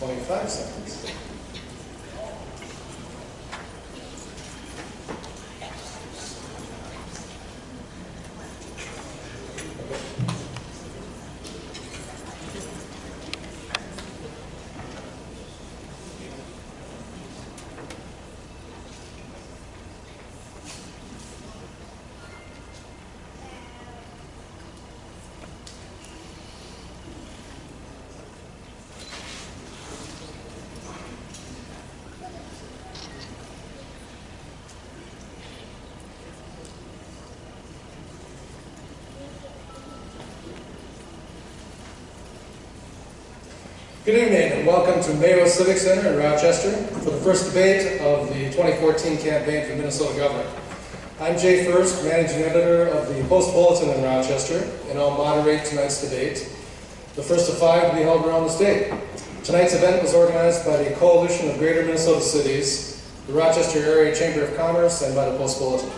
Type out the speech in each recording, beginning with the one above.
25 seconds. Good evening and welcome to Mayo Civic Center in Rochester for the first debate of the 2014 campaign for Minnesota Governor. I'm Jay First, Managing Editor of the Post-Bulletin in Rochester, and I'll moderate tonight's debate, the first of 5 to be held around the state. Tonight's event was organized by the Coalition of Greater Minnesota Cities, the Rochester Area Chamber of Commerce, and by the Post-Bulletin.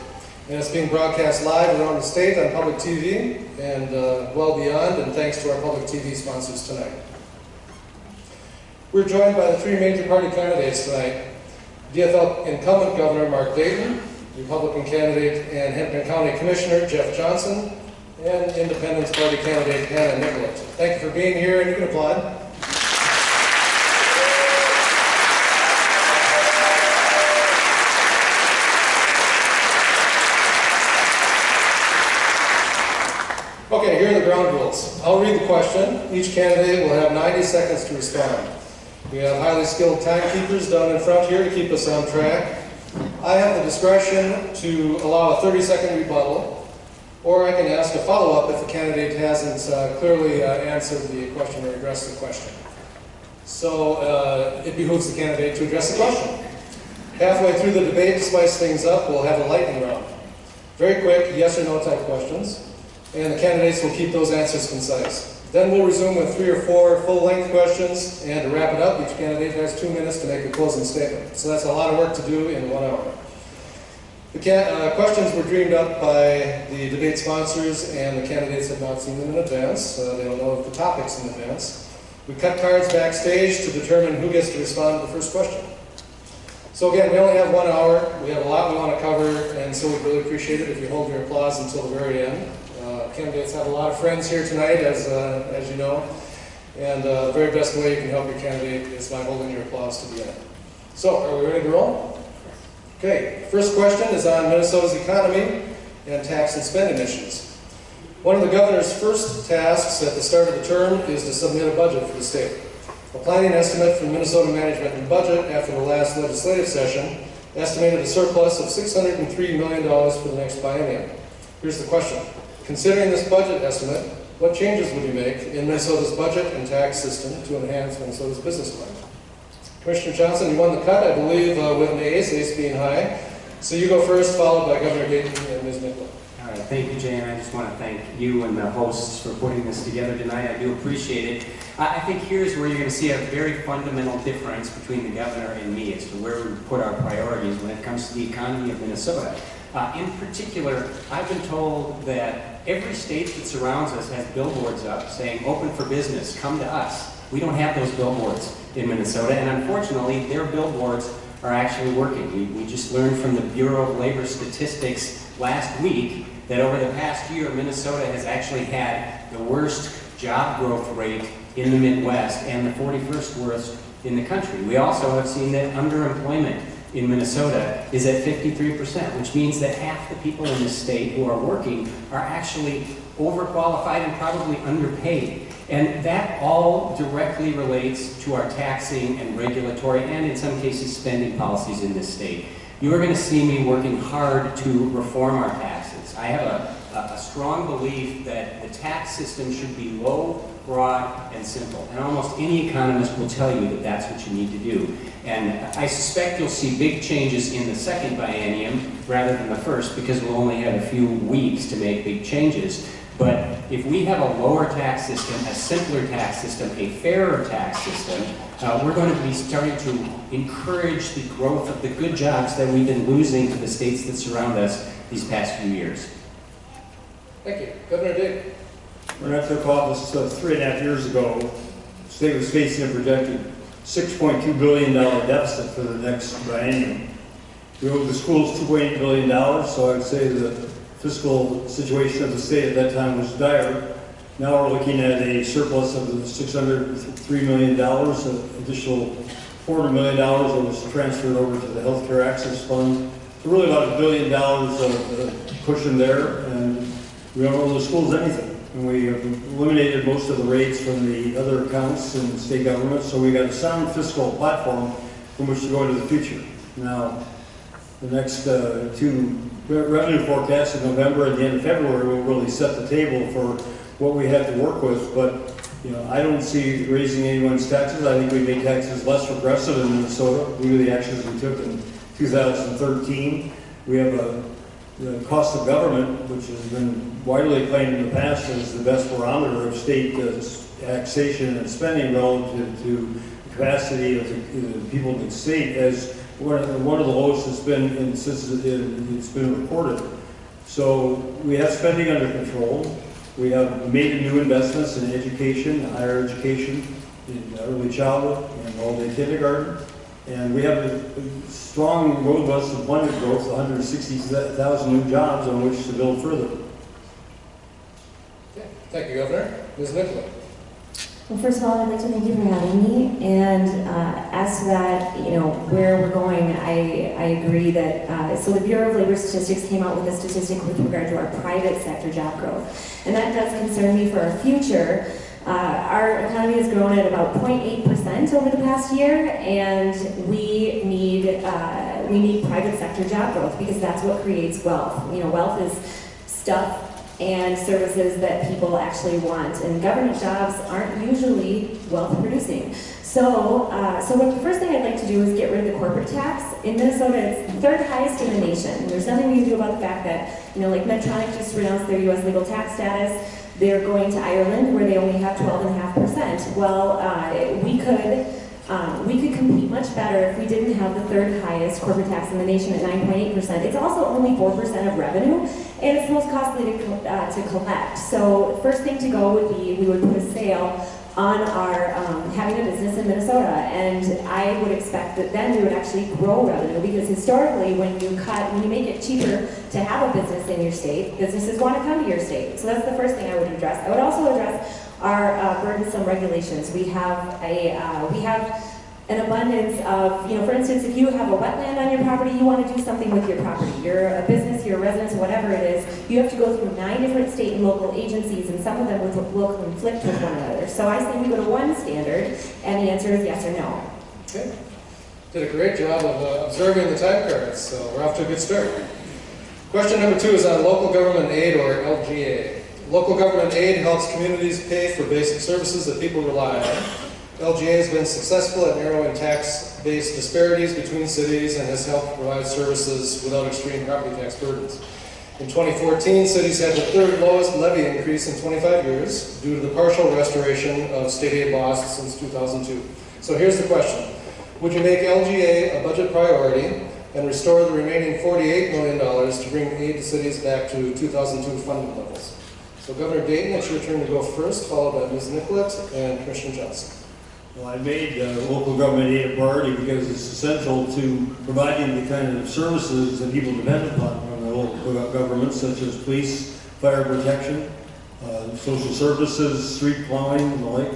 And it's being broadcast live around the state on public TV and well beyond, and thanks to our public TV sponsors tonight. We're joined by the 3 major party candidates tonight. DFL incumbent Governor Mark Dayton, Republican candidate and Hennepin County Commissioner Jeff Johnson, and Independence Party candidate Hannah Nicollet. Thank you for being here, and you can applaud. Okay, here are the ground rules. I'll read the question. Each candidate will have 90 seconds to respond. We have highly skilled timekeepers down in front here to keep us on track. I have the discretion to allow a 30-second rebuttal, or I can ask a follow-up if the candidate hasn't clearly answered the question or addressed the question. So it behooves the candidate to address the question. Halfway through the debate, to spice things up, we'll have a lightning round. Very quick, yes or no type questions, and the candidates will keep those answers concise. Then we'll resume with 3 or 4 full-length questions, and to wrap it up, each candidate has 2 minutes to make a closing statement. So that's a lot of work to do in 1 hour. The questions were dreamed up by the debate sponsors, and the candidates have not seen them in advance. They don't know the topics in advance. We cut cards backstage to determine who gets to respond to the first question. So again, we only have 1 hour. We have a lot we want to cover, and so we'd really appreciate it if you hold your applause until the very end. Candidates have a lot of friends here tonight, as you know, and the very best way you can help your candidate is by holding your applause to the end. So, are we ready to roll? Okay, first question is on Minnesota's economy and tax and spending issues. One of the governor's first tasks at the start of the term is to submit a budget for the state. A planning estimate from Minnesota Management and Budget after the last legislative session estimated a surplus of $603 million for the next biennium. Here's the question. Considering this budget estimate, what changes would you make in Minnesota's budget and tax system to enhance Minnesota's business climate? Commissioner Johnson, you won the cut, I believe, with an ace being high. So you go first, followed by Governor Dayton and Ms. Nicollet. All right, thank you, Jay, and I just want to thank you and the hosts for putting this together tonight. I do appreciate it. I think here's where you're going to see a very fundamental difference between the governor and me as to where we put our priorities when it comes to the economy of Minnesota. In particular, I've been told that every state that surrounds us has billboards up saying, open for business, come to us. We don't have those billboards in Minnesota, and unfortunately, their billboards are actually working. We just learned from the Bureau of Labor Statistics last week that over the past year, Minnesota has actually had the worst job growth rate in the Midwest and the 41st worst in the country. We also have seen that underemployment in Minnesota is at 53%, which means that half the people in this state who are working are actually overqualified and probably underpaid. And that all directly relates to our taxing and regulatory and in some cases spending policies in this state. You are going to see me working hard to reform our taxes. I have a strong belief that the tax system should be low, broad, and simple. And almost any economist will tell you that that's what you need to do. And I suspect you'll see big changes in the second biennium rather than the first because we'll only have a few weeks to make big changes. But if we have a lower tax system, a simpler tax system, a fairer tax system, we're going to be starting to encourage the growth of the good jobs that we've been losing to the states that surround us these past few years. Thank you. Governor Dayton. When I took office 3.5 years ago, the state was facing a projected $6.2 billion deficit for the next biennium. We owed the schools $2.8 billion, so I'd say the fiscal situation of the state at that time was dire. Now we're looking at a surplus of $603 million, an additional $400 million that was transferred over to the Healthcare Access Fund. So really about $1 billion of cushion there, and we don't owe the schools anything. And we have eliminated most of the rates from the other accounts in the state government, so we got a sound fiscal platform from which to go into the future. Now, the next two revenue forecasts in November and the end of February will really set the table for what we have to work with, but I don't see raising anyone's taxes. I think we made taxes less regressive in Minnesota due to the actions we took in 2013. We have the cost of government, which has been widely claimed in the past as the best barometer of state taxation and spending relative to the capacity of the people of the state, as one of the lowest it's been since it's been reported. So we have spending under control. We have made new investments in education, higher education, in early childhood, and all-day kindergarten. And we have a strong, robust employment growth, 160,000 new jobs on which to build further. Okay. Thank you, Governor. Ms. Nicola. Well, first of all, I'd like to thank you for having me. And as to that, where we're going, I agree that, so the Bureau of Labor Statistics came out with a statistic with regard to our private sector job growth. And that does concern me for our future. Our economy has grown at about 0.8% over the past year, and we need private sector job growth because that's what creates wealth. Wealth is stuff and services that people actually want, and government jobs aren't usually wealth producing. So the first thing I'd like to do is get rid of the corporate tax. In Minnesota, it's the third highest in the nation. There's nothing we can do about the fact that, like Medtronic just renounced their U.S. legal tax status. They're going to Ireland where they only have 12.5%. Well, we could compete much better if we didn't have the third highest corporate tax in the nation at 9.8%. It's also only 4% of revenue, and it's the most costly to collect. So first thing to go would be we would put a sale on our having a business in Minnesota, and I would expect that then we would actually grow revenue, because historically when you make it cheaper to have a business in your state, businesses want to come to your state. So that's the first thing I would address. I would also address our burdensome regulations. We have an abundance of, for instance, if you have a wetland on your property, you want to do something with your property. You're a business, you're a residence, whatever it is, you have to go through 9 different state and local agencies, and some of them will conflict with one another. So I say we go to one standard, and the answer is yes or no. Okay. Did a great job of observing the time cards, so we're off to a good start. Question number 2 is on local government aid, or LGA. Local government aid helps communities pay for basic services that people rely on. LGA has been successful at narrowing tax-based disparities between cities and has helped provide services without extreme property tax burdens. In 2014, cities had the 3rd lowest levy increase in 25 years due to the partial restoration of state aid laws since 2002. So here's the question. Would you make LGA a budget priority and restore the remaining $48 million to bring aid to cities back to 2002 funding levels? So Governor Dayton, it's your turn to go first, followed by Ms. Nicolette and Commissioner Johnson. Well, I made local government aid a priority because it's essential to providing the kind of services that people depend upon from the local government, such as police, fire protection, social services, street plowing, and the like.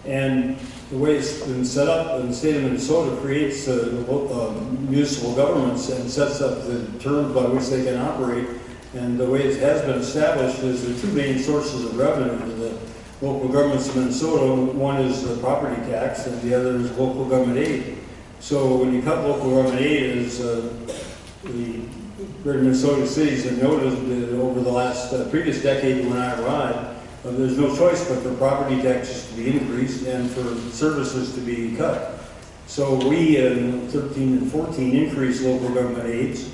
And the way it's been set up in the state of Minnesota creates municipal governments and sets up the terms by which they can operate. And the way it has been established is there are 2 main sources of revenue to the local governments of Minnesota. One is the property tax, and the other is local government aid. So when you cut local government aid, as the greater Minnesota cities have noted over the last previous decade when I arrived, there's no choice but for property taxes to be increased and for services to be cut. So we, in 13 and 14, increased local government aids.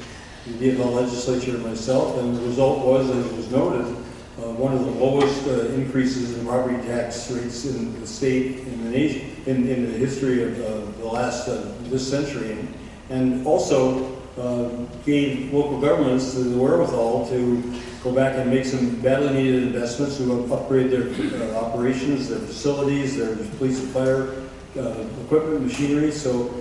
We did the legislature and myself, and the result was, as was noted, one of the lowest increases in property tax rates in the state, in the nation, in the history of the last this century, and also gave local governments the wherewithal to go back and make some badly needed investments to upgrade their operations, their facilities, their police and fire, equipment, machinery. So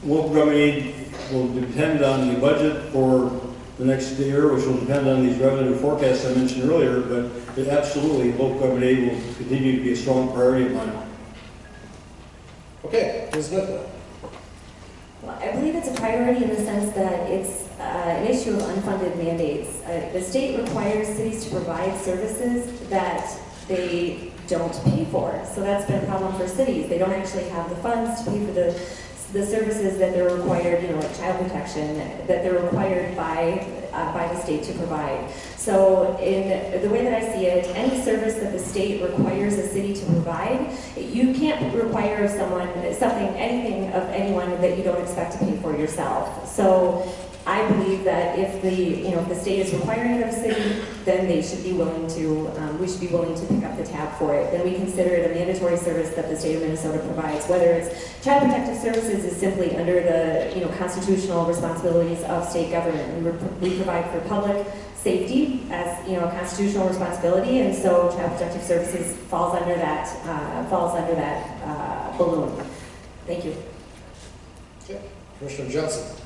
local government aid will depend on the budget for the next year, which will depend on these revenue forecasts I mentioned earlier, but absolutely local government aid will continue to be a strong priority of mine. Okay, Ms. Nicola. Well, I believe it's a priority in the sense that it's an issue of unfunded mandates. The state requires cities to provide services that they don't pay for. So that's been a problem for cities. They don't actually have the funds to pay for the services that they're required, like child protection, that they're required by the state to provide. So in the way that I see it, any service that the state requires a city to provide, you can't require of someone anything of anyone that you don't expect to pay for yourself. So I believe that if the state is requiring it of a city, then they should be willing to, we should be willing to pick up the tab for it. Then we consider it a mandatory service that the state of Minnesota provides, whether it's child protective services is simply under the, constitutional responsibilities of state government. We provide for public safety as, a constitutional responsibility, and so child protective services falls under that balloon. Thank you. Okay. Commissioner Johnson.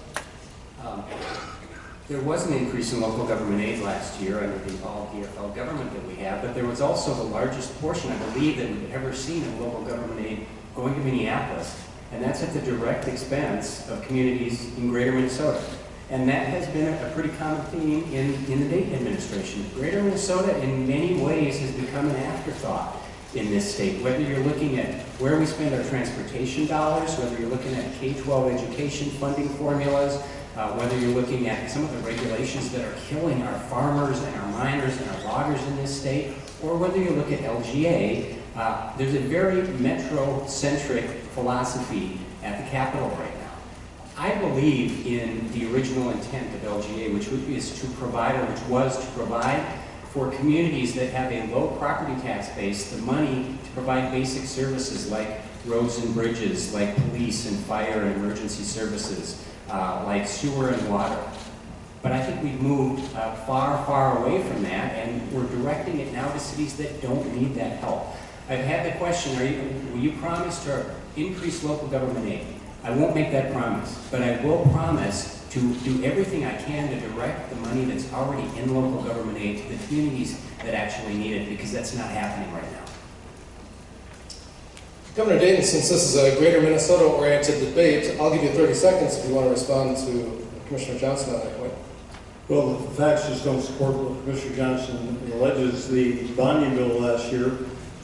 There was an increase in local government aid last year under the all-DFL government that we have, but there was also the largest portion, I believe, that we've ever seen of local government aid going to Minneapolis, and that's at the direct expense of communities in greater Minnesota. And that has been a pretty common theme in the Dayton administration. Greater Minnesota, in many ways, has become an afterthought in this state, whether you're looking at where we spend our transportation dollars, whether you're looking at K-12 education funding formulas, whether you're looking at some of the regulations that are killing our farmers and our miners and our loggers in this state, or whether you look at LGA, there's a very metro-centric philosophy at the Capitol right now. I believe in the original intent of LGA, which was to provide for communities that have a low property tax base the money to provide basic services like roads and bridges, like police and fire and emergency services, like sewer and water. But I think we've moved far, far away from that, and we're directing it now to cities that don't need that help. I've had the question, will you promise to increase local government aid? I won't make that promise, but I will promise to do everything I can to direct the money that's already in local government aid to the communities that actually need it, because that's not happening right now. Governor Dayton, since this is a greater Minnesota-oriented debate, I'll give you 30 seconds if you want to respond to Commissioner Johnson on that point. Well, the facts just don't support what Commissioner Johnson alleges. The bonding bill last year,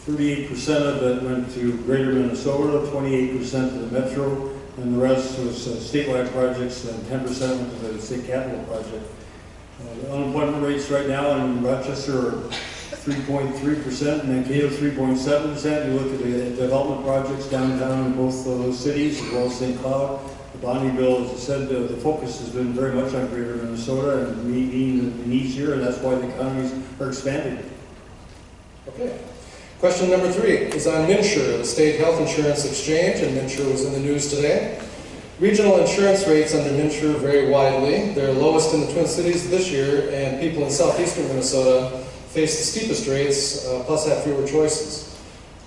38% of it went to greater Minnesota, 28% to the metro, and the rest was statewide projects, and 10% went to the state capital project. The unemployment rates right now in Rochester are 3.3%, and Mankato 3.7%. You look at the development projects downtown in both of those cities, as well as St. Cloud. The bonding bill, as I said, the focus has been very much on greater Minnesota and meeting the needs here, and that's why the economies are expanding. Okay. Question number 3 is on MNsure, the state health insurance exchange, and MNsure was in the news today. Regional insurance rates under MNsure vary widely. They're lowest in the Twin Cities this year, and people in southeastern Minnesota face the steepest rates, plus have fewer choices.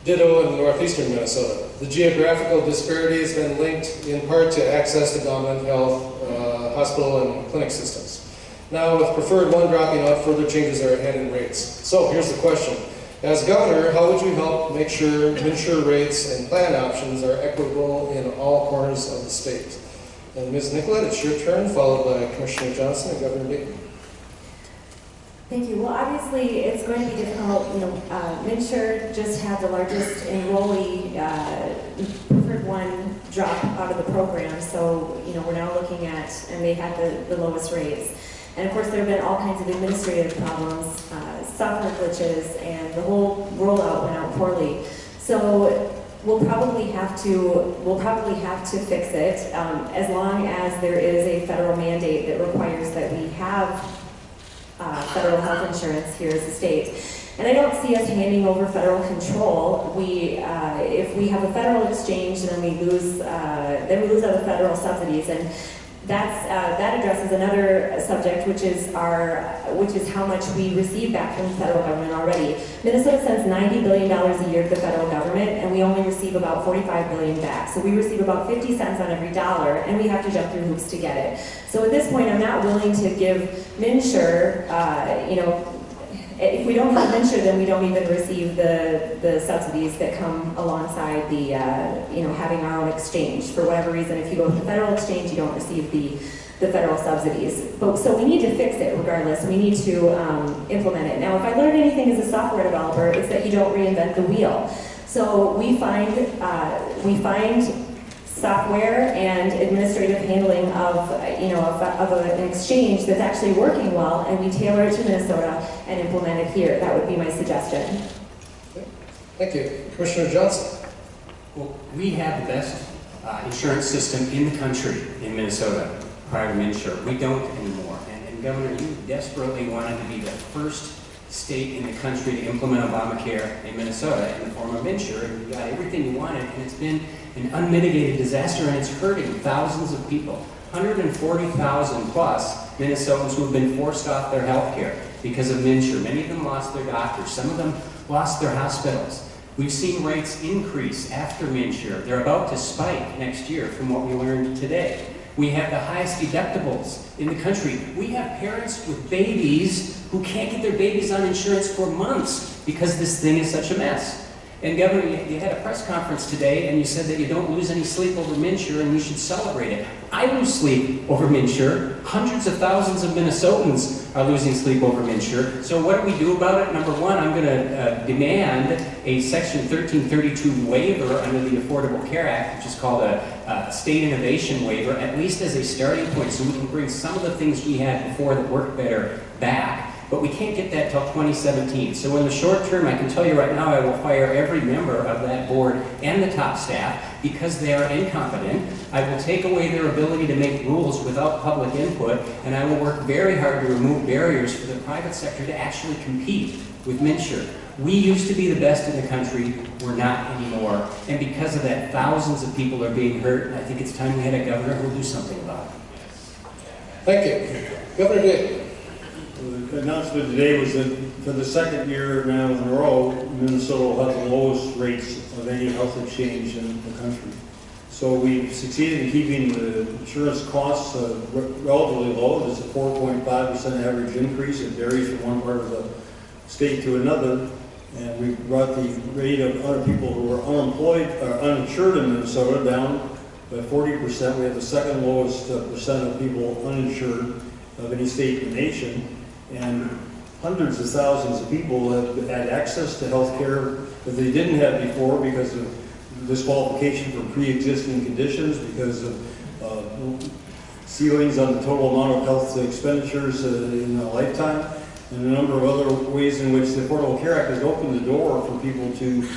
Ditto in northeastern Minnesota. The geographical disparity has been linked in part to access to government health, hospital, and clinic systems. Now, with Preferred 1 dropping out, further changes are ahead in rates. So, here's the question. As governor, how would you help make sure MNsure rates and plan options are equitable in all corners of the state? And Ms. Nicolette, it's your turn, followed by Commissioner Johnson and Governor Dayton. Thank you. Well, obviously, it's going to be difficult. MNsure just had the largest enrollee, Preferred 1, drop out of the program. So, we're now looking at, and they had the lowest rates. And of course, there have been all kinds of administrative problems, software glitches, and the whole rollout went out poorly. So we'll probably have to fix it as long as there is a federal mandate that requires that we have federal health insurance here as a state. And I don't see us handing over federal control. If we have a federal exchange, then we lose other federal subsidies. And That addresses another subject, which is how much we receive back from the federal government already. Minnesota sends $90 billion a year to the federal government, and we only receive about $45 billion back. So we receive about 50 cents on every dollar, and we have to jump through hoops to get it. So at this point, I'm not willing to give MNsure, if we don't have MNsure, then we don't even receive the subsidies that come alongside the, having our own exchange. For whatever reason, if you go with the federal exchange, you don't receive the federal subsidies. So we need to fix it regardless. We need to implement it. Now, if I learned anything as a software developer, it's that you don't reinvent the wheel. So we find software and administrative handling of an exchange that's actually working well, and we tailor it to Minnesota and implement it here. That would be my suggestion. Okay. Thank you. Commissioner Johnson. Well, we have the best insurance system in the country in Minnesota prior to MNsure. We don't anymore. And Governor, you desperately wanted to be the first state in the country to implement Obamacare in Minnesota in the form of MNsure, and you got everything you wanted, and it's been an unmitigated disaster, and it's hurting thousands of people. 140,000 plus Minnesotans who have been forced off their health care because of MNsure. Many of them lost their doctors. Some of them lost their hospitals. We've seen rates increase after MNsure. They're about to spike next year from what we learned today. We have the highest deductibles in the country. We have parents with babies who can't get their babies on insurance for months because this thing is such a mess. And Governor, you had a press conference today and you said that you don't lose any sleep over MNsure and you should celebrate it. I lose sleep over MNsure. Hundreds of thousands of Minnesotans are losing sleep over MNsure. So what do we do about it? Number one, I'm going to demand a Section 1332 waiver under the Affordable Care Act, which is called a state innovation waiver, at least as a starting point, so we can bring some of the things we had before that worked better back. But we can't get that till 2017. So in the short term, I can tell you right now, I will fire every member of that board and the top staff because they are incompetent. I will take away their ability to make rules without public input, and I will work very hard to remove barriers for the private sector to actually compete with MNsure. We used to be the best in the country, we're not anymore. And because of that, thousands of people are being hurt, and I think it's time we had a governor who will do something about it. Thank you. Governor Day. The announcement today was that for the second year now in a row, Minnesota will have the lowest rates of any health exchange in the country. So we've succeeded in keeping the insurance costs relatively low. There's a 4.5% average increase. It varies from one part of the state to another. And we've brought the rate of other people who are unemployed or uninsured in Minnesota down by 40%. We have the second lowest percent of people uninsured of any state in the nation. And hundreds of thousands of people have had access to health care that they didn't have before because of disqualification for pre-existing conditions, because of ceilings on the total amount of health expenditures in a lifetime, and a number of other ways in which the Affordable Care Act has opened the door for people to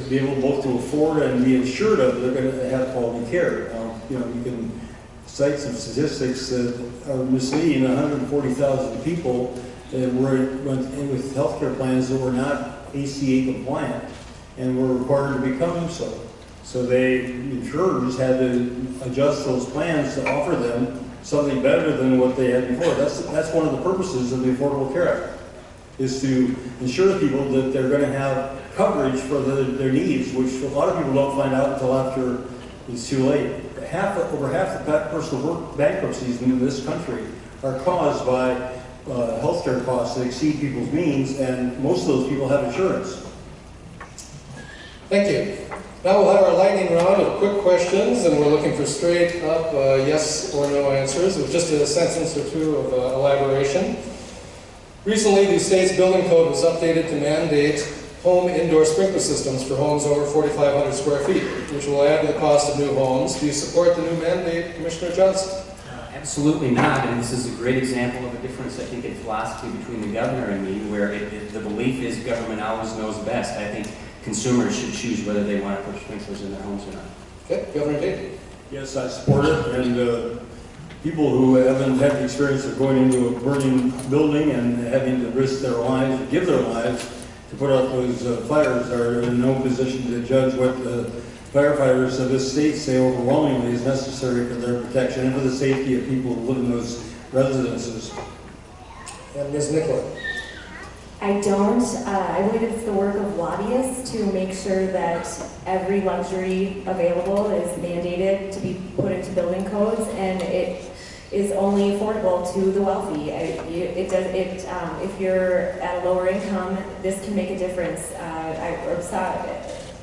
be able both to afford and be insured of they're going to have quality care. You can cite some statistics that are misleading. 140,000 people went in with health care plans that were not ACA compliant and were required to become so. So insurers had to adjust those plans to offer them something better than what they had before. That's one of the purposes of the Affordable Care Act, is to ensure people that they're going to have coverage for their needs, which a lot of people don't find out until after it's too late. Over half the personal bankruptcies in this country are caused by healthcare costs that exceed people's means, and most of those people have insurance. Thank you. Now we'll have our lightning round of quick questions, and we're looking for straight up yes or no answers with just a sentence or two of elaboration. Recently, the state's building code was updated to mandate home indoor sprinkler systems for homes over 4,500 square feet, which will add to the cost of new homes. Do you support the new mandate, Commissioner Johnson? Absolutely not, and this is a great example of a difference, I think, in philosophy between the governor and me, where the belief is government always knows best. I think consumers should choose whether they want to put sprinklers in their homes or not. Okay, Governor Day. Yes, I support it, and people who haven't had the experience of going into a burning building and having to risk their lives, give their lives, to put out those fires are in no position to judge what the firefighters of this state say overwhelmingly is necessary for their protection and for the safety of people who live in those residences. And Ms. Nicola. I don't. I believe it's the work of lobbyists to make sure that every luxury available is mandated to be put into building codes, and it is only affordable to the wealthy. If you're at a lower income, this can make a difference. I saw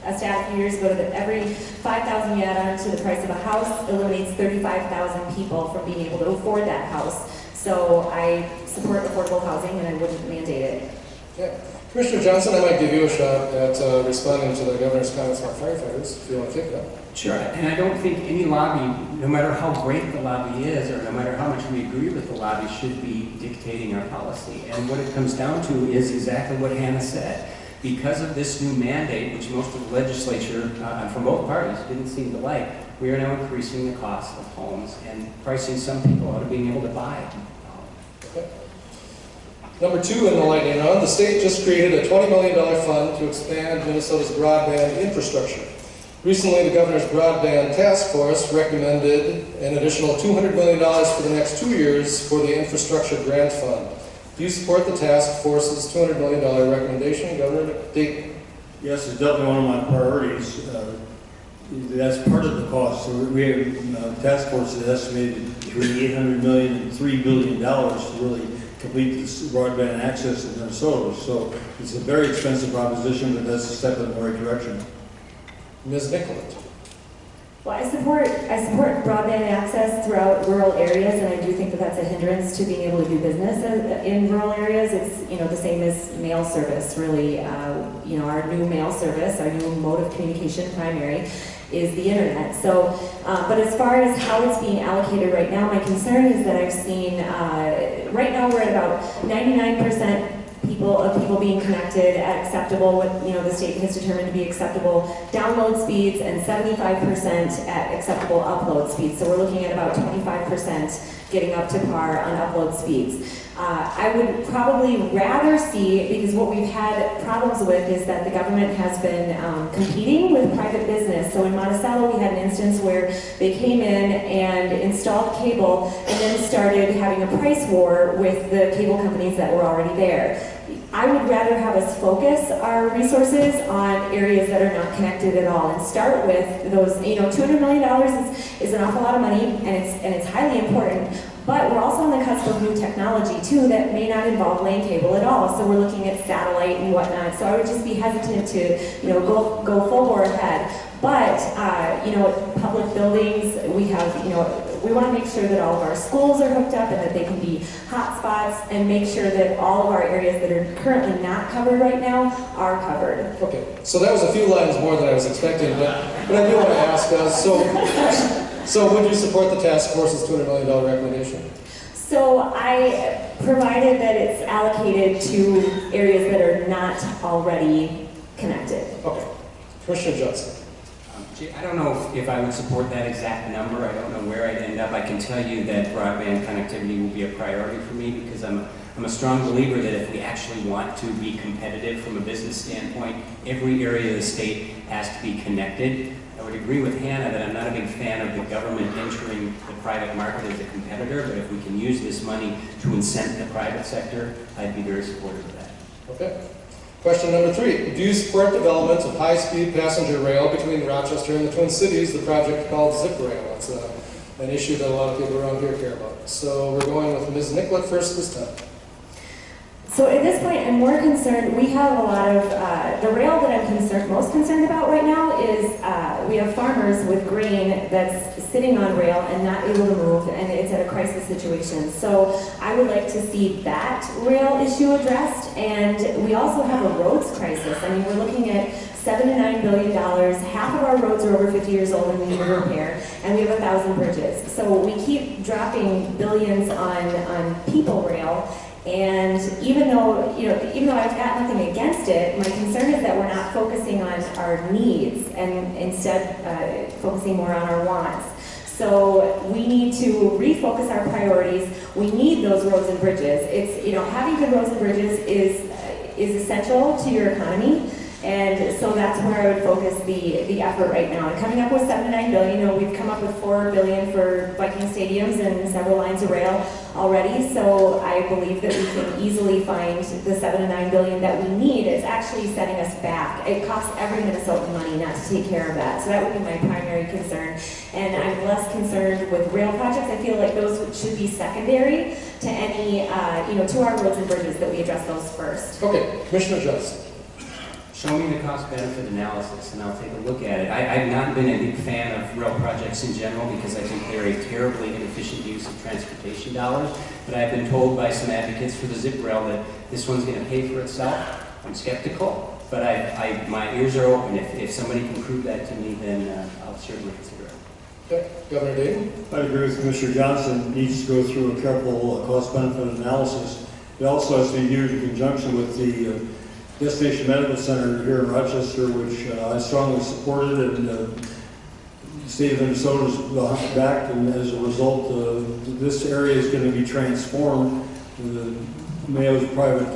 a stat a few years ago that every $5,000 you add on to the price of a house eliminates 35,000 people from being able to afford that house. So I support affordable housing, and I wouldn't mandate it. Yeah. Commissioner Johnson, I might give you a shot at responding to the governor's comments about firefighters, if you want to take that. Sure, and I don't think any lobby, no matter how great the lobby is, or no matter how much we agree with the lobby, should be dictating our policy. And what it comes down to is exactly what Hannah said. Because of this new mandate, which most of the legislature from both parties didn't seem to like, we are now increasing the cost of homes and pricing some people out of being able to buy. Okay. Number 2 in the lightning round, the state just created a $20 million fund to expand Minnesota's broadband infrastructure. Recently, the governor's broadband task force recommended an additional $200 million for the next 2 years for the infrastructure grant fund. Do you support the task force's $200 million recommendation, Governor Dayton? Yes, it's definitely one of my priorities. That's part of the cost. So we have a task force that estimated between $800 million and $3 billion to really complete this broadband access in Minnesota. So it's a very expensive proposition, but that's a step in the right direction. Ms. Nicholas. Well, I support broadband access throughout rural areas, and I do think that that's a hindrance to being able to do business in rural areas. It's the same as mail service, really. Our new mail service, our new mode of communication, primary, is the internet. So, but as far as how it's being allocated right now, my concern is that I've seen right now we're at about 99% people being connected at acceptable, what the state has determined to be acceptable download speeds, and 75% at acceptable upload speeds. So we're looking at about 25% getting up to par on upload speeds. I would probably rather see, because what we've had problems with is that the government has been competing with private business. So in Monticello, we had an instance where they came in and installed cable and then started having a price war with the cable companies that were already there. I would rather have us focus our resources on areas that are not connected at all and start with those, $200 million is an awful lot of money, and it's highly important, but we're also on the cusp of new technology too that may not involve lane cable at all, so we're looking at satellite and whatnot, so I would just be hesitant to, go full bore ahead. But, public buildings, we have, we want to make sure that all of our schools are hooked up and that they can be hot spots, and make sure that all of our areas that are currently not covered right now are covered. Okay, so that was a few lines more than I was expecting, but I do want to ask, so would you support the task force's $200 million recommendation? So I provided that it's allocated to areas that are not already connected. Okay, Commissioner Johnson. I don't know if I would support that exact number. I don't know where I'd end up. I can tell you that broadband connectivity will be a priority for me, because I'm a strong believer that if we actually want to be competitive from a business standpoint, every area of the state has to be connected. I would agree with Hannah that I'm not a big fan of the government entering the private market as a competitor, but if we can use this money to incent the private sector, I'd be very supportive of that. Okay. Question number 3. Do you support development of high-speed passenger rail between Rochester and the Twin Cities, the project called Zip Rail? It's an issue that a lot of people around here care about. So we're going with Ms. Nicollet first this time. So at this point, I'm more concerned, we have a lot of, the rail that I'm most concerned about right now is we have farmers with grain that's sitting on rail and not able to move, and it's at a crisis situation. So I would like to see that rail issue addressed, and we also have a roads crisis. I mean, we're looking at $7 to $9 billion. Half of our roads are over 50 years old and need repair, and we have 1,000 bridges. So we keep dropping billions on people rail. And even though I've got nothing against it, my concern is that we're not focusing on our needs and instead focusing more on our wants. So we need to refocus our priorities. We need those roads and bridges. It's, having good roads and bridges is essential to your economy. And so that's where I would focus the effort right now. And coming up with $7 to $9 billion, you know, we've come up with $4 billion for Viking stadiums and several lines of rail already. So I believe that we can easily find the $7 to $9 billion that we need. It's actually setting us back. It costs every Minnesotan money not to take care of that. So that would be my primary concern. And I'm less concerned with rail projects. I feel like those should be secondary to any, to our roads and bridges, that we address those first. Okay, Commissioner Johnson. Show me the cost-benefit analysis, and I'll take a look at it. I've not been a big fan of rail projects in general because I think they're a terribly inefficient use of transportation dollars. But I've been told by some advocates for the zip rail that this one's going to pay for itself. I'm skeptical, but my ears are open. If somebody can prove that to me, then I'll certainly consider it. Okay, Governor Dayton. I agree with Commissioner Johnson. It needs to go through a careful cost-benefit analysis. It also has to be viewed in conjunction with the Destination Medical Center here in Rochester, which I strongly supported, and the state of Minnesota is backed, and as a result, this area is going to be transformed. The Mayo's private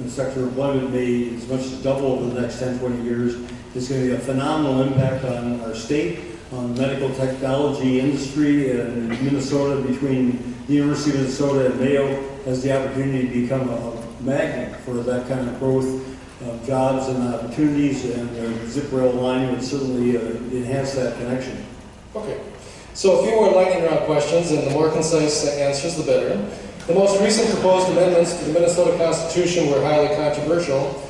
sector employment may as much as double over the next 10, 20 years. It's going to be a phenomenal impact on our state, on the medical technology industry, and Minnesota, between the University of Minnesota and Mayo, has the opportunity to become a magnet for that kind of growth. Jobs and opportunities, and the zip rail line would certainly enhance that connection. Okay, so a few more lightning round questions, and the more concise answers, the better. The most recent proposed amendments to the Minnesota Constitution were highly controversial.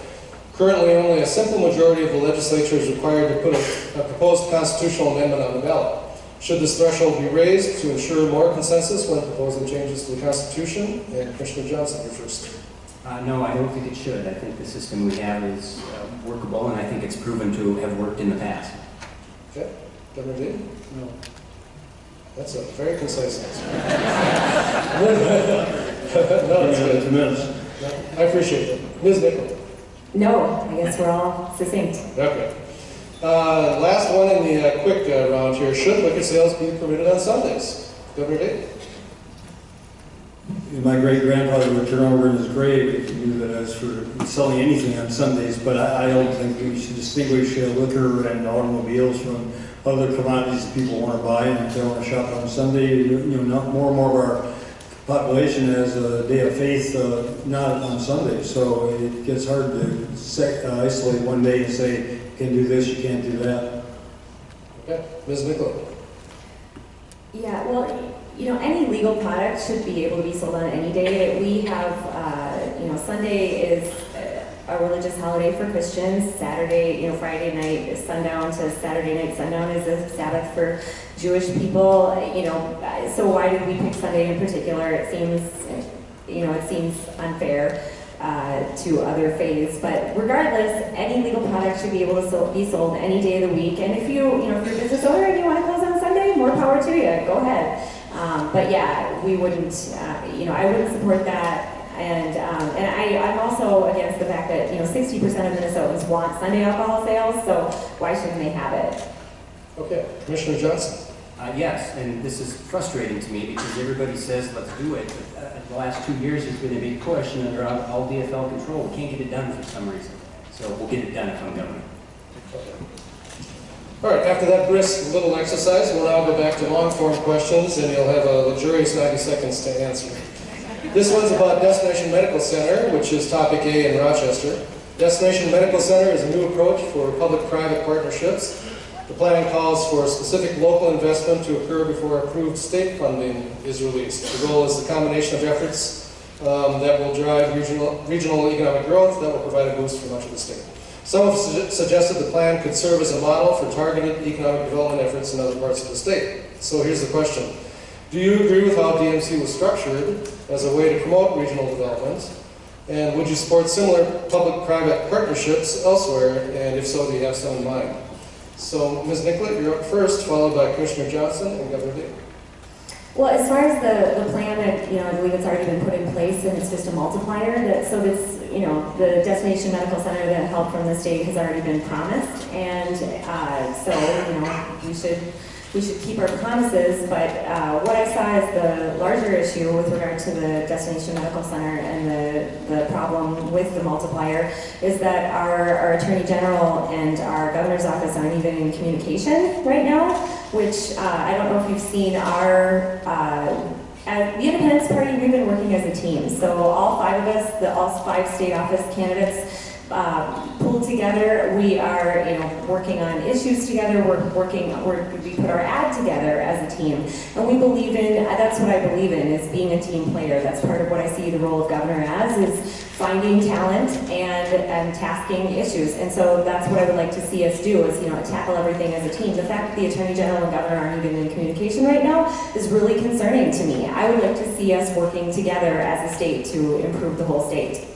Currently, only a simple majority of the legislature is required to put a proposed constitutional amendment on the ballot. Should this threshold be raised to ensure more consensus when proposing changes to the Constitution? And Commissioner Johnson, you're first. No, I don't think it should. I think the system we have is workable, and I think it's proven to have worked in the past. Okay, Governor Dayton? No. That's a very concise answer. No, that's good. 2 minutes. No, I appreciate it. Ms. Nichols? No, I guess we're all succinct. Okay. Last one in the quick round here. Should liquor sales be permitted on Sundays? Governor Dayton? My great-grandfather would turn over in his grave if he knew that I was for selling anything on Sundays, but I don't think we should distinguish liquor and automobiles from other commodities that people want to buy, and if they want to shop on Sunday, more and more of our population has a day of faith not on Sunday, so it gets hard to isolate one day and say, you can do this, you can't do that. Okay. Ms. Nichols? Yeah, well, any legal product should be able to be sold on any day. We have, Sunday is a religious holiday for Christians. Saturday, Friday night is sundown to Saturday night sundown is a Sabbath for Jewish people. So why did we pick Sunday in particular? It seems unfair to other faiths. But regardless, any legal product should be able to be sold any day of the week. And if if you're a business owner and you want to close on Sunday, more power to you. Go ahead. But yeah, we wouldn't, I wouldn't support that. And I'm also against the fact that, 60% of Minnesotans want Sunday alcohol sales, so why shouldn't they have it? Okay. Commissioner Johnson? Yes, and this is frustrating to me because everybody says let's do it, but the last 2 years there's been a big push and under all DFL control. We can't get it done for some reason. So we'll get it done if I'm governor. Okay. All right, after that brisk little exercise, we'll now go back to long-form questions, and you'll have a luxurious 90 seconds to answer. This one's about Destination Medical Center, which is topic A in Rochester. Destination Medical Center is a new approach for public-private partnerships. The plan calls for specific local investment to occur before approved state funding is released. The goal is the combination of efforts that will drive regional economic growth that will provide a boost for much of the state. Some have suggested the plan could serve as a model for targeted economic development efforts in other parts of the state. So here's the question. Do you agree with how DMC was structured as a way to promote regional development? And would you support similar public-private partnerships elsewhere? And if so, do you have some in mind? So, Ms. Nicollet, you're up first, followed by Commissioner Johnson and Governor Dayton. Well, as far as the plan, I believe it's already been put in place, and it's just a multiplier. The Destination Medical Center that help from the state has already been promised, and we should we should keep our promises, but what I saw as the larger issue with regard to the Destination Medical Center and the problem with the multiplier is that our Attorney General and our Governor's Office aren't even in communication right now, which I don't know if you've seen our, at the Independence Party, we've been working as a team. So all 5 of us, all 5 state office candidates, pulled together. We are, working on issues together. We put our ad together as a team, and we believe in. That's what I believe in, is being a team player. That's part of what I see the role of governor as, is finding talent and tasking issues. And so that's what I would like to see us do, is tackle everything as a team. The fact that the Attorney General and Governor aren't even in communication right now is really concerning to me. I would like to see us working together as a state to improve the whole state.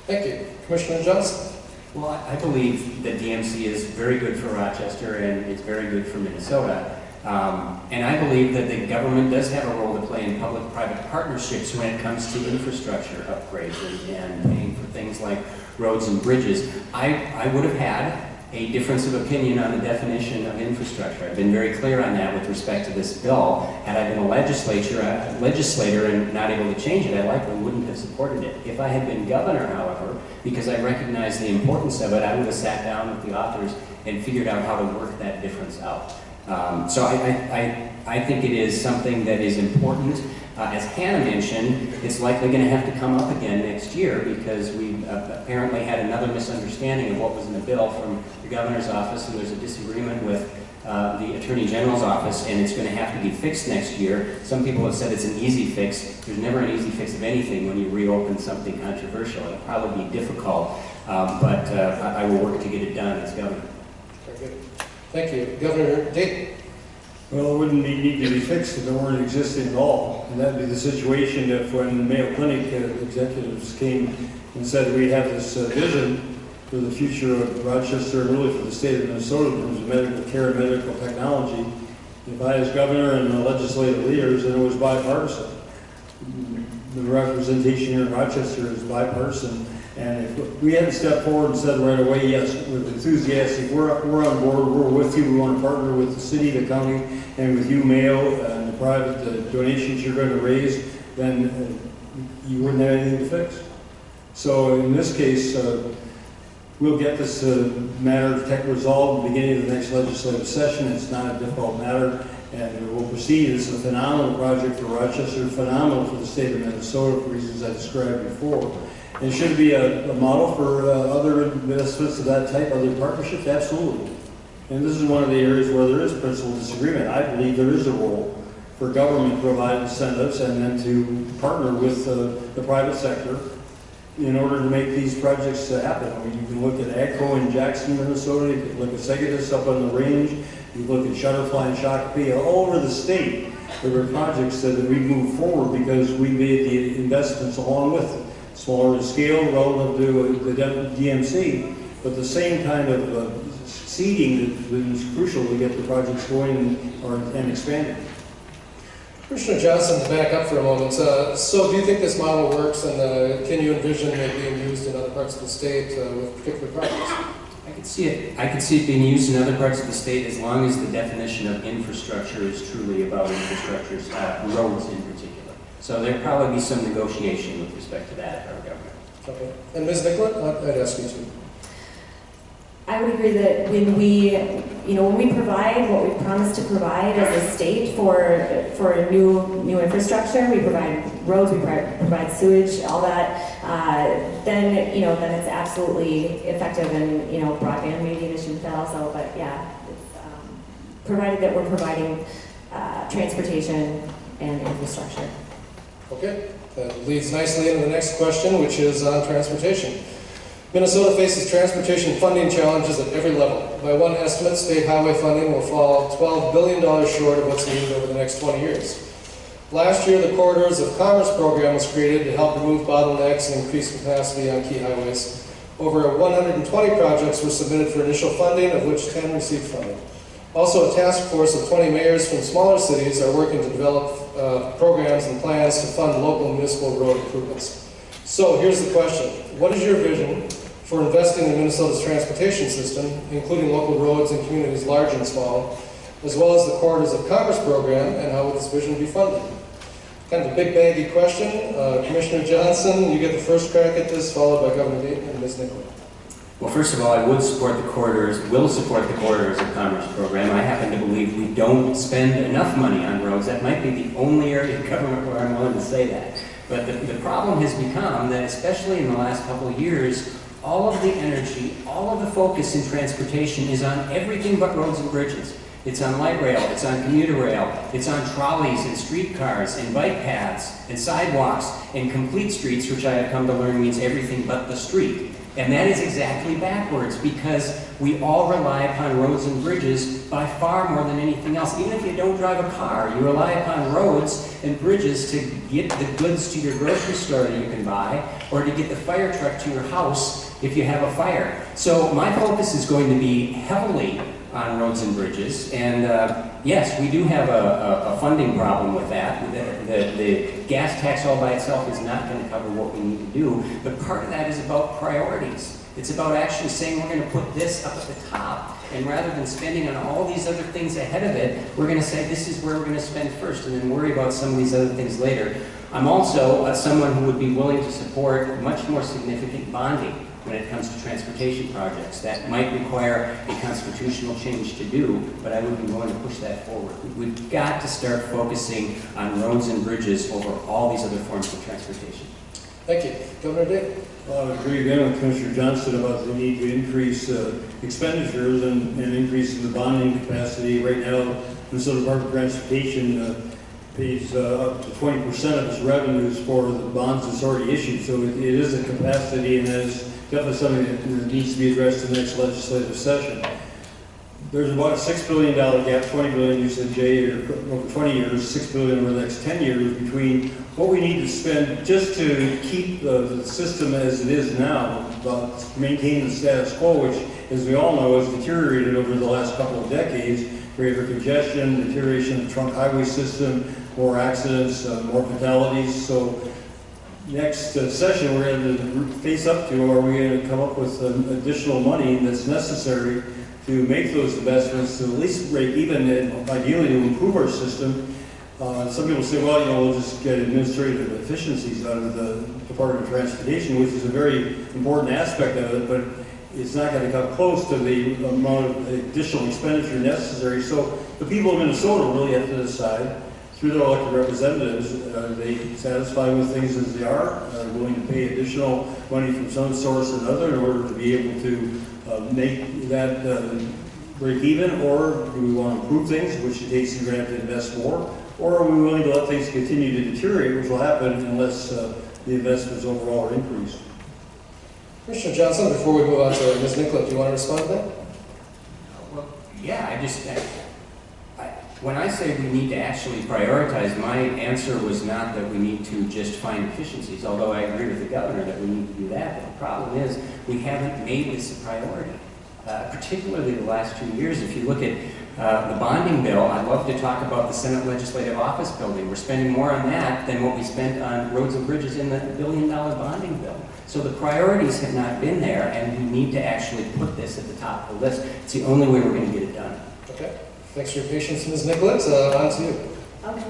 Thank you. Commissioner Johnson. Well, I believe that DMC is very good for Rochester and it's very good for Minnesota. And I believe that the government does have a role to play in public-private partnerships when it comes to infrastructure upgrades and paying for things like roads and bridges. I would have had a difference of opinion on the definition of infrastructure. I've been very clear on that with respect to this bill. Had I been a legislator and not able to change it, I likely wouldn't have supported it. If I had been governor, however, because I recognize the importance of it, I would have sat down with the authors and figured out how to work that difference out. So I think it is something that is important. As Hannah mentioned, it's likely going to have to come up again next year because we apparently had another misunderstanding of what was in the bill from the governor's office, and there's a disagreement with the Attorney General's office, and it's going to have to be fixed next year. Some people have said it's an easy fix. There's never an easy fix of anything when you reopen something controversial. It'll probably be difficult, but I will work to get it done as governor. Very good. Thank you. Governor Dayton. Well, it wouldn't need to be fixed if it weren't existing at all. And that'd be the situation if when the Mayo Clinic executives came and said we have this vision for the future of Rochester and really for the state of Minnesota in terms of medical care and medical technology. If I as governor and the legislative leaders, and it was bipartisan. The representation here in Rochester is bipartisan. And if we hadn't stepped forward and said right away, yes, with enthusiastic, we're on board, we're with you, we want to partner with the city, the county, and with you, Mayo, and the private donations you're going to raise, then you wouldn't have anything to fix. So in this case, we'll get this matter resolved at the beginning of the next legislative session. It's not a difficult matter, and we'll proceed. It's a phenomenal project for Rochester, phenomenal for the state of Minnesota for reasons I described before. And should it be a model for other investments of that type, other partnerships? Absolutely. And this is one of the areas where there is principal disagreement. I believe there is a role for government to provide incentives and then to partner with the private sector in order to make these projects happen. I mean, you can look at AGCO in Jackson, Minnesota, you can look at Segedus up on the range, you can look at Shutterfly and Shakopee, all over the state. There were projects that we moved forward because we made the investments along with it. Smaller in scale relative to the DMC, but the same kind of seeding that is crucial to get the projects going and expanding. Commissioner Johnson, to back up for a moment. So do you think this model works, and can you envision it being used in other parts of the state with particular projects? I could see it being used in other parts of the state as long as the definition of infrastructure is truly about infrastructure, roads in particular. So there'd probably be some negotiation with respect to that at our government. Okay. And Ms. Nicollet, I'd ask you to. I would agree that when we provide what we promise to provide as a state for new infrastructure, we provide roads, we provide sewage, all that, then it's absolutely effective, and broadband may be an issue with that also, but yeah, it's, provided that we're providing transportation and infrastructure. Okay, that leads nicely into the next question, which is on transportation. Minnesota faces transportation funding challenges at every level. By one estimate, state highway funding will fall $12 billion short of what's needed over the next 20 years. Last year, the Corridors of Commerce program was created to help remove bottlenecks and increase capacity on key highways. Over 120 projects were submitted for initial funding, of which 10 received funding. Also, a task force of 20 mayors from smaller cities are working to develop programs and plans to fund local municipal road improvements. So here's the question. What is your vision for investing in Minnesota's transportation system, including local roads in communities large and small, as well as the Corridors of Commerce program, and how will this vision be funded? Kind of a big baggy question. Commissioner Johnson, you get the first crack at this, followed by Governor Dayton and Ms. Nicollet. Well, first of all, I would support the corridors, will support the Corridors of Commerce program. I happen to believe we don't spend enough money on roads. That might be the only area of government where I'm willing to say that. But the problem has become that, especially in the last couple of years, all of the energy, all of the focus in transportation is on everything but roads and bridges. It's on light rail, it's on commuter rail, it's on trolleys and streetcars and bike paths and sidewalks and complete streets, which I have come to learn means everything but the street. And that is exactly backwards, because we all rely upon roads and bridges by far more than anything else. Even if you don't drive a car, you rely upon roads and bridges to get the goods to your grocery store that you can buy, or to get the fire truck to your house if you have a fire. So my focus is going to be heavily on roads and bridges, and yes, we do have a funding problem with that. The gas tax all by itself is not going to cover what we need to do, but part of that is about priorities. It's about actually saying we're going to put this up at the top, and rather than spending on all these other things ahead of it, we're going to say this is where we're going to spend first, and then worry about some of these other things later. I'm also someone who would be willing to support much more significant bonding when it comes to transportation projects. That might require a constitutional change to do, but I would be willing to push that forward. We've got to start focusing on roads and bridges over all these other forms of transportation. Thank you. Governor Dayton. Well, I agree again with Commissioner Johnson about the need to increase expenditures and increase in the bonding capacity. Right now, the Minnesota Department of Transportation pays up to 20% of its revenues for the bonds that's already issued. So it is a capacity, and that is definitely something that needs to be addressed in the next legislative session. There's about a $6 billion gap, $20 billion, you said, Jay, over 20 years, $6 billion over the next 10 years between what we need to spend just to keep the system as it is now, maintain the status quo, which, as we all know, has deteriorated over the last couple of decades. Greater congestion, deterioration of the trunk highway system, more accidents, more fatalities. So next session we're going to face up to, are we going to come up with additional money that's necessary to make those investments to at least break even and ideally to improve our system. Some people say, well, we'll just get administrative efficiencies out of the Department of Transportation, which is a very important aspect of it, but it's not going to come close to the amount of additional expenditure necessary. So the people of Minnesota really have to decide through their elected representatives, are they satisfied with things as they are willing to pay additional money from some source or another in order to be able to make that break even, or do we want to improve things, in which case you're going to have to invest more, or are we willing to let things continue to deteriorate, which will happen unless the investments overall are increased. Commissioner Johnson, before we move on to Ms. Nicollet, do you want to respond to that? Well, yeah, when I say we need to actually prioritize, my answer was not that we need to just find efficiencies, although I agree with the governor that we need to do that. But the problem is we haven't made this a priority, particularly the last 2 years. If you look at the bonding bill, I'd love to talk about the Senate Legislative Office building. We're spending more on that than what we spent on roads and bridges in the $1 billion bonding bill. So the priorities have not been there, and we need to actually put this at the top of the list. It's the only way we're going to get it done. Okay. Thanks for your patience, Ms. Nicollet. On to you. Okay.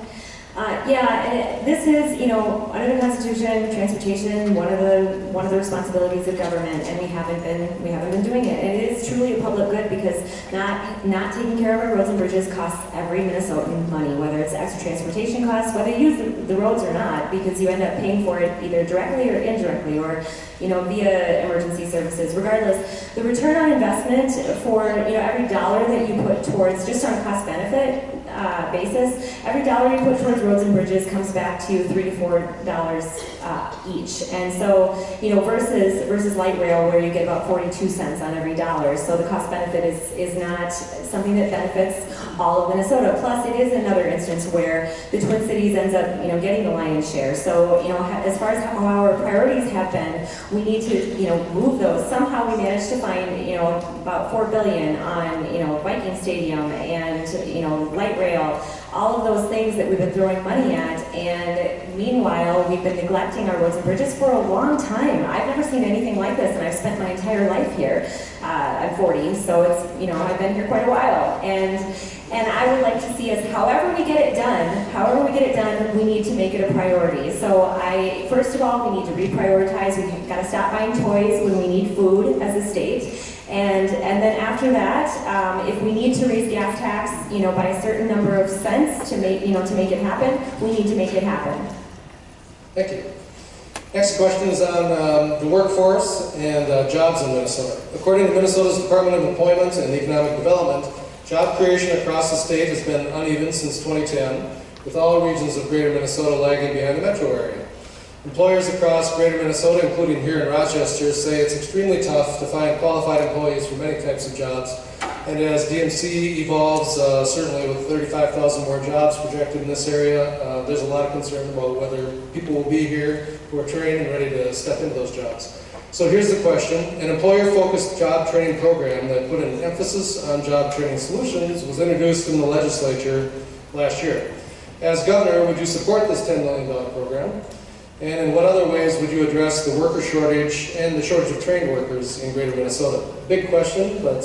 Yeah, this is, under the Constitution, transportation, one of the responsibilities of government, and we haven't been doing it. And it is truly a public good, because not taking care of our roads and bridges costs every Minnesotan money, whether it's extra transportation costs, whether you use the roads or not, because you end up paying for it either directly or indirectly, or via emergency services. Regardless, the return on investment for every dollar that you put towards, just on a cost benefit basis, every dollar you put towards roads and bridges comes back to $3 to $4 each. And so, versus light rail, where you get about 42 cents on every dollar. So the cost benefit is not something that benefits all of Minnesota. Plus, it is another instance where the Twin Cities ends up, getting the lion's share. So, as far as how our priorities have been, we need to, move those. Somehow we managed to find, about $4 billion on, Viking Stadium and, light rail trail, all of those things that we've been throwing money at, and meanwhile, we've been neglecting our roads and bridges for a long time. I've never seen anything like this, and I've spent my entire life here. I'm 40, so it's, I've been here quite a while, and I would like to see us, however we get it done, we need to make it a priority. So first of all, we need to reprioritize. We've got to stop buying toys when we need food as a state. And then after that, if we need to raise gas tax, by a certain number of cents to make it happen, we need to make it happen. Thank you. Next question is on the workforce and jobs in Minnesota. According to Minnesota's Department of Employment and Economic Development, job creation across the state has been uneven since 2010, with all regions of greater Minnesota lagging behind the metro area. Employers across greater Minnesota, including here in Rochester, say it's extremely tough to find qualified employees for many types of jobs. And as DMC evolves, certainly with 35,000 more jobs projected in this area, there's a lot of concern about whether people will be here who are trained and ready to step into those jobs. So here's the question. An employer-focused job training program that put an emphasis on job training solutions was introduced in the legislature last year. As governor, would you support this $10 million program? And in what other ways would you address the worker shortage and the shortage of trained workers in greater Minnesota? Big question, but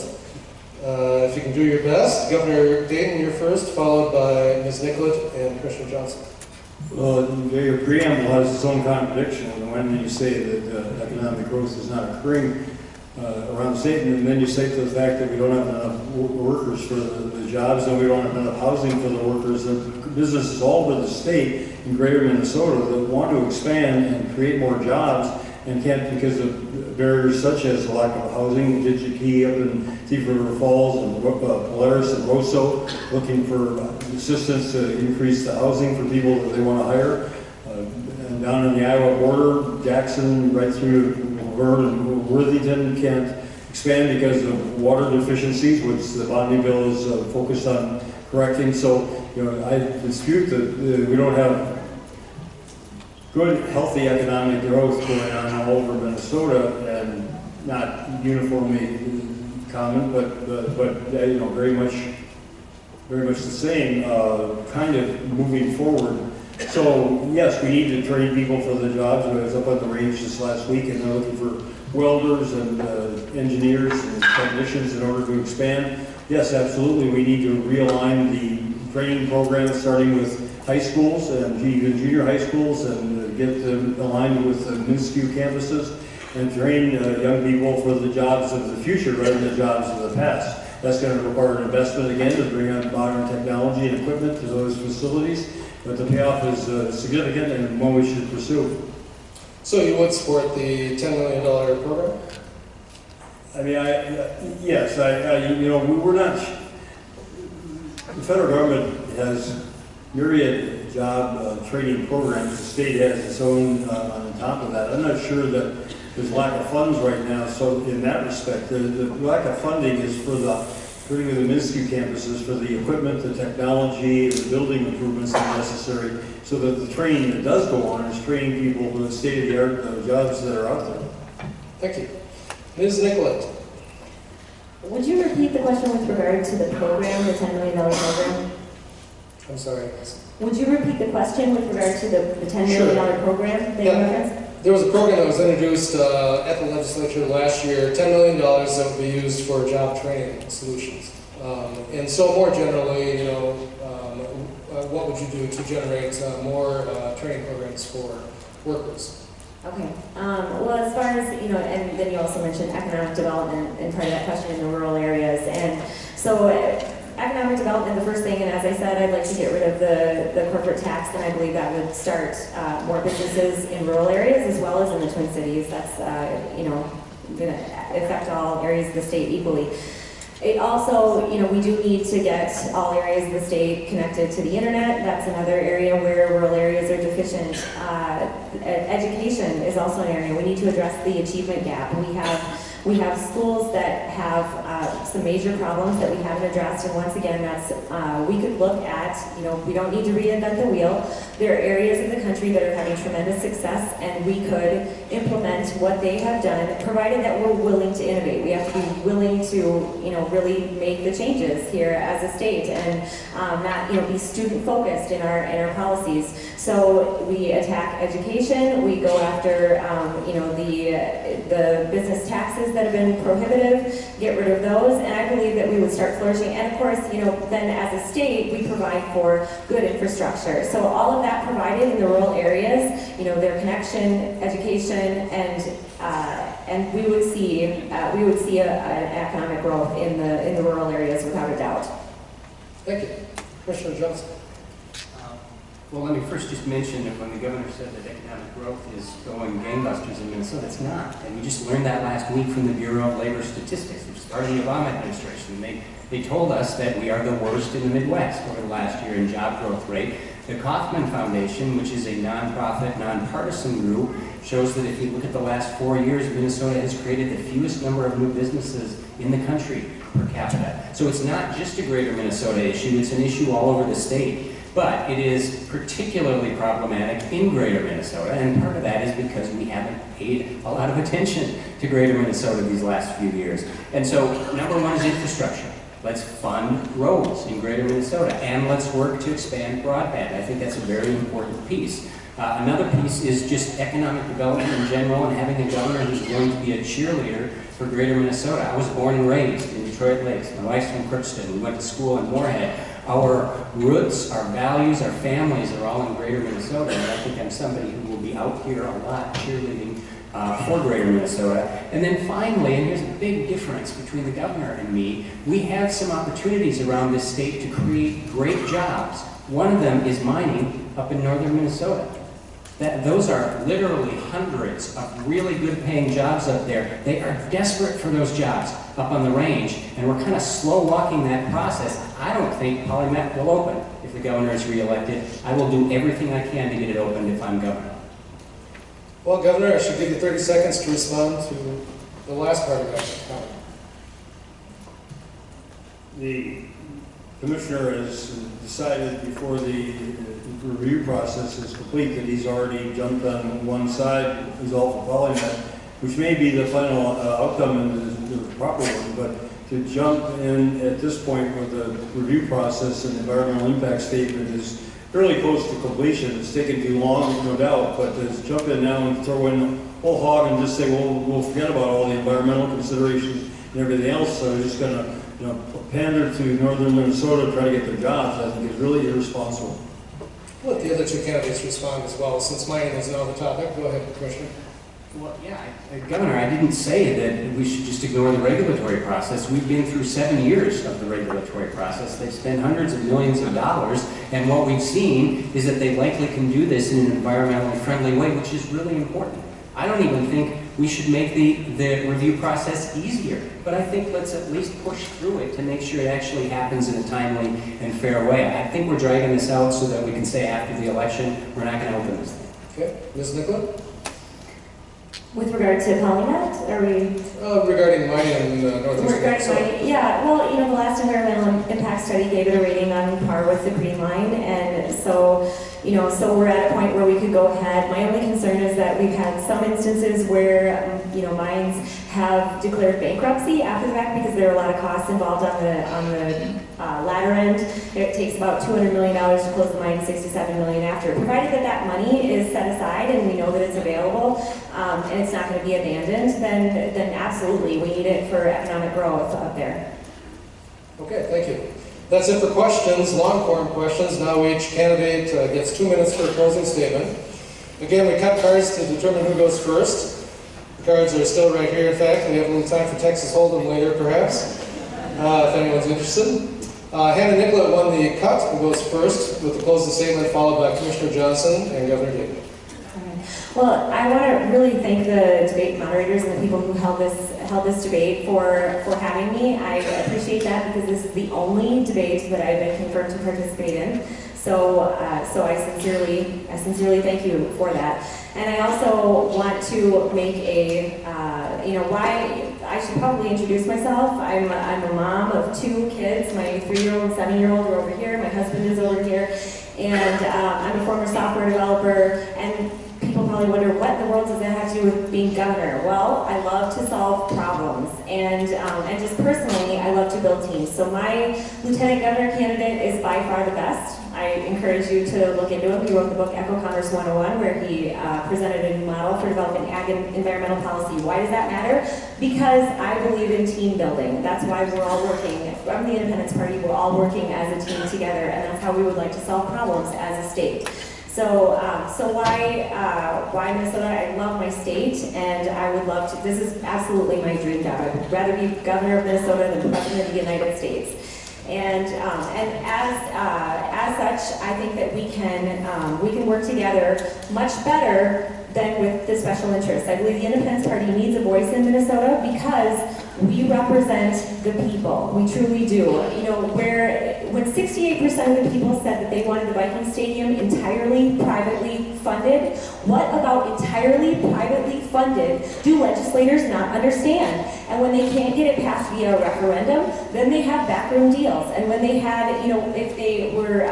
if you can do your best. Governor Dayton, you're first, followed by Ms. Nicollet and Commissioner Johnson. Well, your preamble has its own contradiction. On the one hand, you say that economic growth is not occurring around the state, and then you say to the fact that we don't have enough workers for the jobs, and we don't have enough housing for the workers, and businesses all over the state in greater Minnesota that want to expand and create more jobs and can't because of barriers such as the lack of housing. Key up in Thief River Falls and Polaris and Rosso looking for assistance to increase the housing for people that they want to hire. And down on the Iowa border, Jackson right through Laverne and Worthington can't expand because of water deficiencies, which the bonding bill is focused on correcting. So, I dispute that we don't have good, healthy economic growth going on all over Minnesota, and not uniformly common, but very much the same, kind of moving forward. So yes, we need to train people for the jobs. I was up on the range this last week, and they're looking for welders and engineers and technicians in order to expand. Yes, absolutely, we need to realign the training program, starting with high schools and even junior high schools, and get them aligned with the MINSCU campuses, and train young people for the jobs of the future rather than the jobs of the past. That's going to require an investment again to bring on modern technology and equipment to those facilities, but the payoff is significant and one we should pursue. So you would support the $10 million program? I mean, yes, we're not, the federal government has myriad job training programs. The state has its own on top of that. I'm not sure that there's lack of funds right now, so in that respect, the lack of funding is for particularly the MINSCU campuses, for the equipment, the technology, the building improvements that are necessary, so that the training that does go on is training people for the state-of-the-art jobs that are out there. Thank you. Ms. Nicollet. Would you repeat the question with regard to the program, the $10 million program? I'm sorry. Would you repeat the question with regard to the $10 million program that you referenced? There was a program that was introduced at the legislature last year, $10 million that would be used for job training solutions. And so more generally, what would you do to generate more training programs for workers? Okay. Well, as far as, and then you also mentioned economic development and part of that question in the rural areas. And so economic development, the first thing, and as I said, I'd like to get rid of the corporate tax, and I believe that would start more businesses in rural areas as well as in the Twin Cities. That's, going to affect all areas of the state equally. It also, we do need to get all areas of the state connected to the internet. That's another area where rural areas are deficient. Education is also an area. We need to address the achievement gap. We have We have schools that have some major problems that we haven't addressed, and once again, that's we could look at, we don't need to reinvent the wheel. There are areas of the country that are having tremendous success, and we could implement what they have done, provided that we're willing to innovate. We have to be willing to, really make the changes here as a state, and not, be student-focused in our policies. So we attack education. We go after, the business taxes that have been prohibitive, get rid of those, and I believe that we would start flourishing. And of course, then as a state, we provide for good infrastructure. So all of that provided in the rural areas, their connection, education, and we would see an economic growth in the rural areas without a doubt. Thank you. Commissioner Johnson. Well, let me first just mention that when the governor said that economic growth is going gangbusters in Minnesota, it's not. And we just learned that last week from the Bureau of Labor Statistics, which started the Obama administration. They told us that we are the worst in the Midwest over the last year in job growth rate. The Kauffman Foundation, which is a nonprofit, nonpartisan group, shows that if you look at the last 4 years, Minnesota has created the fewest number of new businesses in the country per capita. So it's not just a greater Minnesota issue, it's an issue all over the state. But it is particularly problematic in greater Minnesota, and part of that is because we haven't paid a lot of attention to greater Minnesota these last few years. And so, number one is infrastructure. Let's fund roads in greater Minnesota, and let's work to expand broadband. I think that's a very important piece. Another piece is just economic development in general, and having a governor who's going to be a cheerleader for greater Minnesota. I was born and raised in Detroit Lakes. My wife's from Crookston. We went to school in Moorhead. Our roots, our values, our families are all in greater Minnesota, and I think I'm somebody who will be out here a lot cheerleading for greater Minnesota. And then finally, and here's a big difference between the governor and me, we have some opportunities around this state to create great jobs. One of them is mining up in northern Minnesota. Those are literally hundreds of really good paying jobs up there. They are desperate for those jobs up on the range, and we're kind of slow walking that process. I don't think Polymet will open if the governor is reelected. I will do everything I can to get it opened if I'm governor. Well, Governor, I should give you 30 seconds to respond to the last part of that comment. The commissioner has decided before the review process is complete that he's already jumped on one side, result for Polymet, which may be the final outcome and the proper one, but to jump in at this point with the review process and environmental impact statement is fairly close to completion. It's taken too long, no doubt, but to jump in now and throw in the whole hog and just say, well, we'll forget about all the environmental considerations and everything else, so we're just going to pander to northern Minnesota, try to get their jobs, I think is really irresponsible. Let the other two candidates respond as well, since mining is now the topic. Go ahead, Commissioner. Well, yeah, Governor, I didn't say that we should just ignore the regulatory process. We've been through 7 years of the regulatory process. They've spent hundreds of millions of dollars, and what we've seen is that they likely can do this in an environmentally friendly way, which is really important. I don't even think we should make the review process easier, but I think let's at least push through it to make sure it actually happens in a timely and fair way. I think we're dragging this out so that we can say after the election, we're not going to open this thing. Okay, Ms. Nicola? With regard to Polymet, are we? Regarding mining in northeastern Minnesota. Yeah, well, the last environmental impact study gave it a rating on par with the Green Line, and so, so we're at a point where we could go ahead. My only concern is that we've had some instances where, mines have declared bankruptcy after the fact because there are a lot of costs involved on the latter end. It takes about $200 million to close the mine, $67 million after. Provided that money is set aside and we know that it's available and it's not going to be abandoned, then absolutely we need it for economic growth up there. Okay, thank you. That's it for questions, long-form questions. Now each candidate gets 2 minutes for a closing statement. Again, we cut cards to determine who goes first. The cards are still right here. In fact, we have a little time for Texas Hold'em later, perhaps, if anyone's interested. Hannah Nicollet won the cut and goes first with the closing statement, followed by Commissioner Johnson and Governor David. Well, I want to really thank the debate moderators and the people who held this debate for having me. I appreciate that because this is the only debate that I've been confirmed to participate in. So I sincerely thank you for that. And I also want to make a, why I should probably introduce myself. I'm a mom of 2 kids. My 3-year-old and 7-year-old are over here. My husband is over here. And I'm a former software developer. And people probably wonder, what in the world does that have to do with being governor? Well, I love to solve problems. And just personally, I love to build teams. So my lieutenant governor candidate is by far the best. I encourage you to look into him. He wrote the book Eco Commerce 101, where he presented a new model for developing ag and environmental policy. Why does that matter? Because I believe in team building. That's why we're all working. From the Independence Party, we're all working as a team together, and that's how we would like to solve problems as a state. So why Minnesota? I love my state, and I would love to. This is absolutely my dream job. I would rather be governor of Minnesota than president of the United States. And as such, I think that we can work together much better than with the special interests. I believe the Independence Party needs a voice in Minnesota because we represent the people. We truly do. You know, when 68% of the people said that they wanted the Viking Stadium entirely privately funded, what about entirely privately funded do legislators not understand? And when they can't get it passed via a referendum, then they have backroom deals. And when they had, if they were,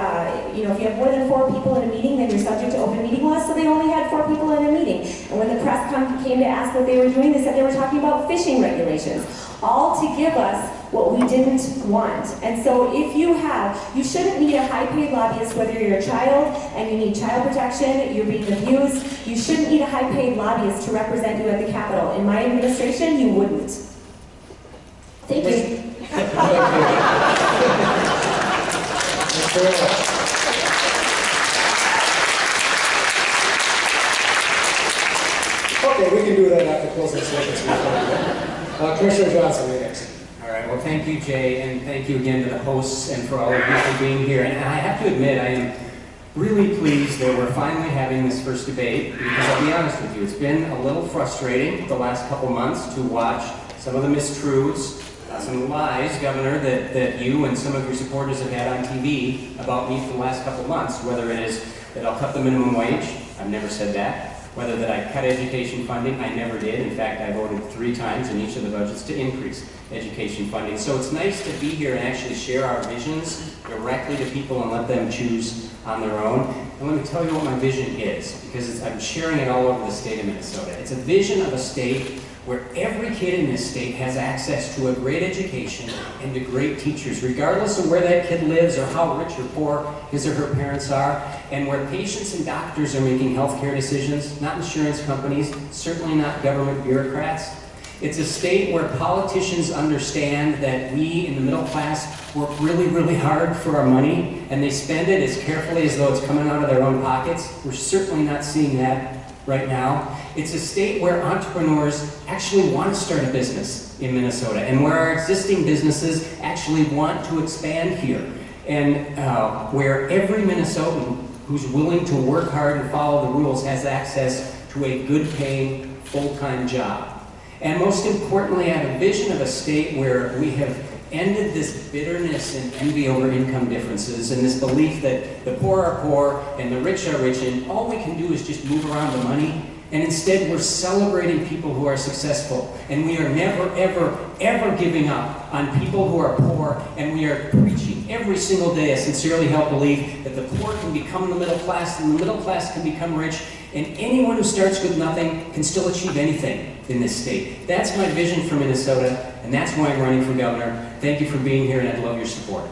if you have more than 4 people in a meeting, then you're subject to open meeting laws, so they only had 4 people in a meeting. And when the press came to ask what they were doing, they said they were talking about fishing regulations, all to give us what we didn't want. And so if you shouldn't need a high-paid lobbyist, whether you're a child and you need child protection, you're being abused, you shouldn't need a high-paid lobbyist to represent you at the Capitol. In my administration, you wouldn't. Thank you. Thank you very much. Okay, we can do that after closing statements. Commissioner Johnson, you're next. All right, well, thank you, Jay, and thank you again to the hosts and for all of you for being here. And I have to admit, I am really pleased that we're finally having this first debate, because I'll be honest with you, it's been a little frustrating the last couple months to watch some of the mistruths, some of the lies, Governor, that you and some of your supporters have had on TV about me for the last couple months, whether it is that I'll cut the minimum wage, I've never said that, whether that I cut education funding, I never did. In fact, I voted 3 times in each of the budgets to increase education funding. So it's nice to be here and actually share our visions directly to people and let them choose on their own. And let me tell you what my vision is, because I'm sharing it all over the state of Minnesota. It's a vision of a state where every kid in this state has access to a great education and to great teachers, regardless of where that kid lives or how rich or poor his or her parents are, and where patients and doctors are making healthcare decisions, not insurance companies, certainly not government bureaucrats. It's a state where politicians understand that we in the middle class work really, really hard for our money, and they spend it as carefully as though it's coming out of their own pockets. We're certainly not seeing that right now. It's a state where entrepreneurs actually want to start a business in Minnesota, and where our existing businesses actually want to expand here, and where every Minnesotan who's willing to work hard and follow the rules has access to a good-paying, full-time job. And most importantly, I have a vision of a state where we have ended this bitterness and envy over income differences, and this belief that the poor are poor and the rich are rich, and all we can do is just move around the money. And instead, we're celebrating people who are successful. And we are never, ever, ever giving up on people who are poor. And we are preaching every single day a sincerely held belief that the poor can become the middle class, and the middle class can become rich. And anyone who starts with nothing can still achieve anything in this state. That's my vision for Minnesota, and that's why I'm running for governor. Thank you for being here, and I'd love your support.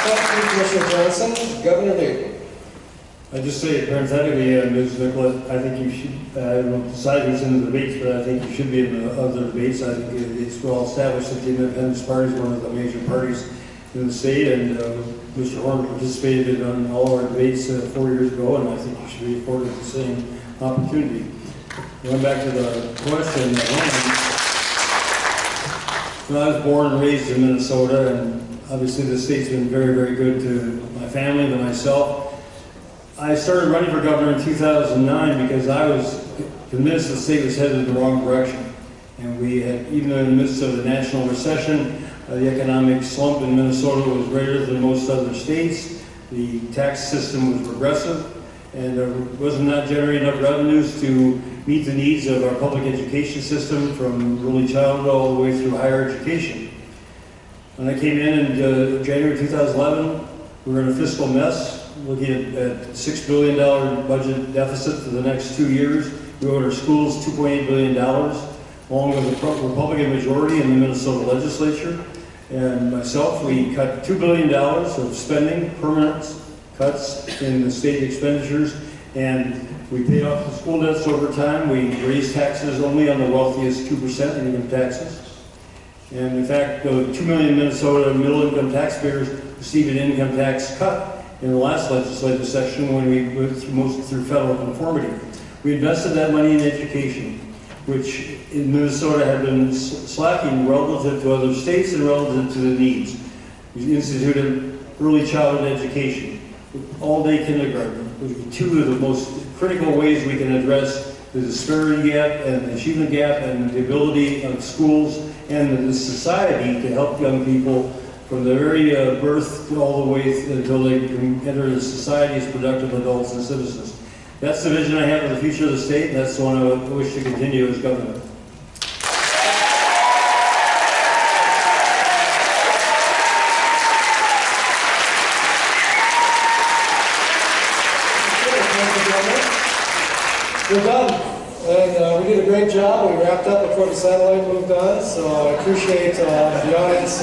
Thank you, Commissioner Johnson. Governor Lee. I just say parenthetically, Ms. Nicholas, I think you should, I don't decide who's in the debates, but I think you should be in the other debates. I think it's well established that the Independence Party is one of the major parties in the state, and Mr. Horn participated in all our debates 4 years ago, and I think you should be afforded the same opportunity. Going back to the question, I was born and raised in Minnesota, and obviously the state's been very, very good to my family, to myself. I started running for governor in 2009 because I was convinced the state was headed in the wrong direction. And we had, even in the midst of the national recession, The economic slump in Minnesota was greater than most other states. The tax system was regressive, and was not generating enough revenues to meet the needs of our public education system from early childhood all the way through higher education. When I came in January 2011, we were in a fiscal mess, looking at $6 billion budget deficit for the next 2 years. We owed our schools $2.8 billion, along with the Republican majority in the Minnesota legislature. And myself, we cut $2 billion of spending, permanent cuts in the state expenditures, and we paid off the school debts over time. We raised taxes only on the wealthiest 2% in income taxes. And in fact, 2 million Minnesota middle-income taxpayers received an income tax cut in the last legislative session when we went through federal conformity. We invested that money in education, which in Minnesota had been slacking relative to other states and relative to the needs. We instituted early childhood education, all-day kindergarten, which are two of the most critical ways we can address the disparity gap and the achievement gap and the ability of schools and the society to help young people from the very birth all the way until they can enter the society as productive adults and citizens. That's the vision I have of the future of the state, and that's the one I wish to continue as governor. We're done, and we did a great job. We wrapped up before the satellite moved on, so I appreciate the audience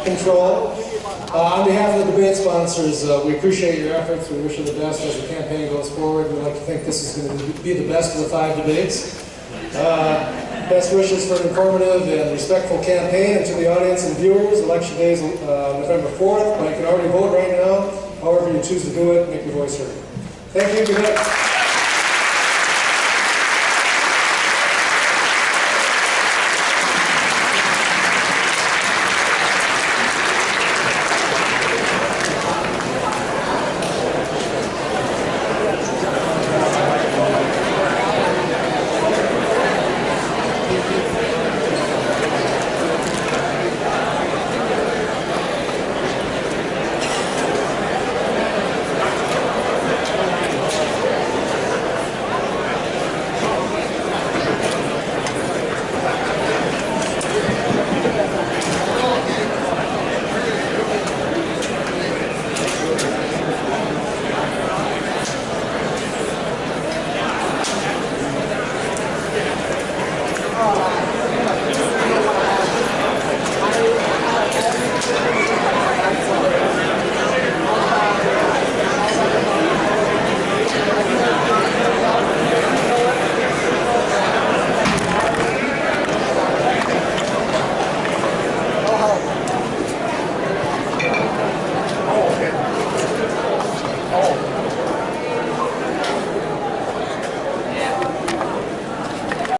control. On behalf of the debate sponsors, we appreciate your efforts. We wish you the best as the campaign goes forward. We'd like to think this is going to be the best of the 5 debates. Best wishes for an informative and respectful campaign. And to the audience and viewers, Election Day is November 4th, but you can already vote right now. However you choose to do it, make your voice heard. Thank you. Good night.